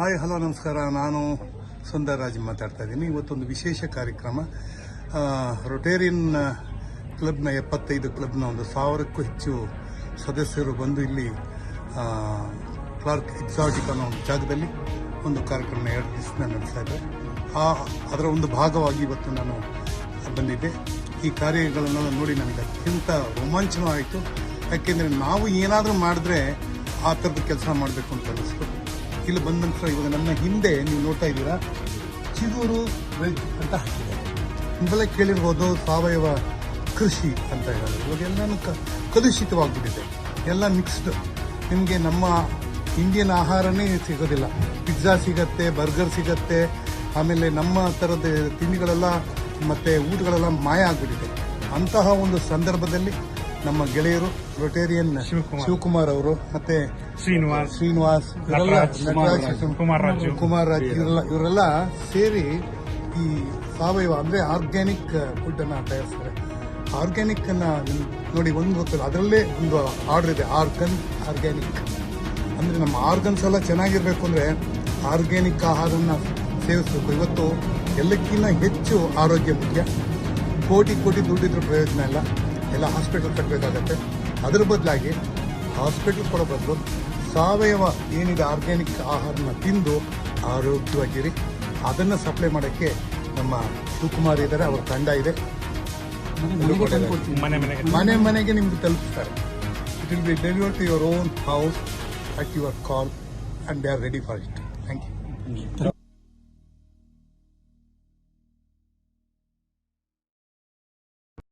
Hi hello ನಮಸ್ಕಾರ. ನಾನು ಸುಂದರ್ ರಾಜ್ ಮಾತಾಡ್ತಾ ಇದ್ದೀನಿ. ಇವತ್ತೊಂದು ವಿಶೇಷ ಕಾರ್ಯಕ್ರಮ. ರೊಟೇರಿಯನ್ ಕ್ಲಬ್ನ 75 ಕ್ಲಬ್ನ ಒಂದು 1000ಕ್ಕೂ ಹೆಚ್ಚು ಸದಸ್ಯರು ಬಂದು ಇಲ್ಲಿ ಕ್ಲಾರ್ಕ್ ಎಕ್ಸಾಟಿಕ್ ಅನ್ನೋ ಒಂದು ಜಾಗದಲ್ಲಿ ಒಂದು ಕಾರ್ಯಕ್ರಮ 2 ದಿವಸ ನಡೆಸ್ತಾ ಇದ್ದೆ. ಅದರ ಒಂದು ಭಾಗವಾಗಿ ಇವತ್ತು ನಾನು ಬಂದಿದ್ದೆ. ಈ ಕಾರ್ಯಗಳನ್ನು ನೋಡಿ ನನಗೆ ಅತ್ಯಂತ ರೋಮಾಂಚನವಾಯಿತು. ಯಾಕೆಂದರೆ ನಾವು ಏನಾದರೂ ಮಾಡಿದ್ರೆ ಆ ಥರದ ಕೆಲಸ ಮಾಡಬೇಕು ಅಂತ ಅನ್ನಿಸ್ತು. ಇಲ್ಲಿ ಬಂದ ನಂತರ ಇವಾಗ ನನ್ನ ಹಿಂದೆ ನೀವು ನೋಡ್ತಾ ಇದ್ದೀರಾ, ಚಿಗೂರು ವೆಜ್ ಅಂತ ಹಾಕಿದ್ದಾರೆ. ನಿಮ್ಮೆಲ್ಲ ಕೇಳಿರ್ಬೋದು ಸಾವಯವ ಕೃಷಿ ಅಂತ ಹೇಳೋದು. ಇವಾಗ ಎಲ್ಲನೂ ಕಲುಷಿತವಾಗ್ಬಿಟ್ಟಿದೆ, ಎಲ್ಲ ಮಿಕ್ಸ್ಡ್. ನಿಮಗೆ ನಮ್ಮ ಇಂಡಿಯನ್ ಆಹಾರನೇ ಸಿಗೋದಿಲ್ಲ. ಪಿಜ್ಜಾ ಸಿಗತ್ತೆ, ಬರ್ಗರ್ ಸಿಗತ್ತೆ, ಆಮೇಲೆ ನಮ್ಮ ಥರದ ತಿಂಡಿಗಳೆಲ್ಲ ಮತ್ತು ಊಟಗಳೆಲ್ಲ ಮಾಯ ಆಗಿಬಿಟ್ಟಿದೆ. ಅಂತಹ ಒಂದು ಸಂದರ್ಭದಲ್ಲಿ ನಮ್ಮ ಗೆಳೆಯರು ರೊಟೇರಿಯನ್ ಶಿವಕುಮಾರ್ ಅವರು ಮತ್ತೆ ಶ್ರೀನಿವಾಸ್ ಕುಮಾರ್ ರಾಜ್ ಇವರೆಲ್ಲ ಸೇರಿ ಈ ಸಾವಯವ ಅಂದ್ರೆ ಆರ್ಗ್ಯಾನಿಕ್ ಫುಡ್ ಅನ್ನ ತಯಾರಿಸ್ತಾರೆ. ಆರ್ಗ್ಯಾನಿಕ್ ಅನ್ನ ನೋಡಿ, ಒಂದು ಗೊತ್ತಿಲ್ಲ, ಅದರಲ್ಲೇ ಒಂದು ಆರ್ಡರ್ ಇದೆ, ಆರ್ಗ್ಯಾನಿಕ್ ಅಂದ್ರೆ ನಮ್ಮ ಆರ್ಗನ್ಸ್ ಎಲ್ಲ ಚೆನ್ನಾಗಿರ್ಬೇಕು ಅಂದ್ರೆ ಆರ್ಗ್ಯಾನಿಕ್ ಆಹಾರನ ಸೇವಿಸಬೇಕು. ಇವತ್ತು ಎಲ್ಲಕ್ಕಿಂತ ಹೆಚ್ಚು ಆರೋಗ್ಯ ಮುಖ್ಯ. ಕೋಟಿ ದುಡ್ಡಿದ್ರೂ ಪ್ರಯೋಜನ ಇಲ್ಲ, ಎಲ್ಲ ಹಾಸ್ಪಿಟಲ್ ಕಟ್ಟಬೇಕಾಗತ್ತೆ. ಅದರ ಬದಲಾಗಿ ಹಾಸ್ಪಿಟಲ್ ಕೊಡೋ ಬದಲು ಸಾವಯವ ಏನಿದೆ ಆರ್ಗ್ಯಾನಿಕ್ ಆಹಾರನ ತಿಂದು ಆರೋಗ್ಯವಾಗಿರಿ. ಅದನ್ನು ಸಪ್ಲೈ ಮಾಡೋಕ್ಕೆ ನಮ್ಮ ಶಿವಕುಮಾರ್ ಇದ್ದಾರೆ, ಅವ್ರ ತಂಡ ಇದೆ. ಮನೆಗೆ ನಿಮ್ಗೆ ತಲುಪಿಸ್ತಾರೆ. It will be delivered to your own house at your call and they are ready for it. Thank you.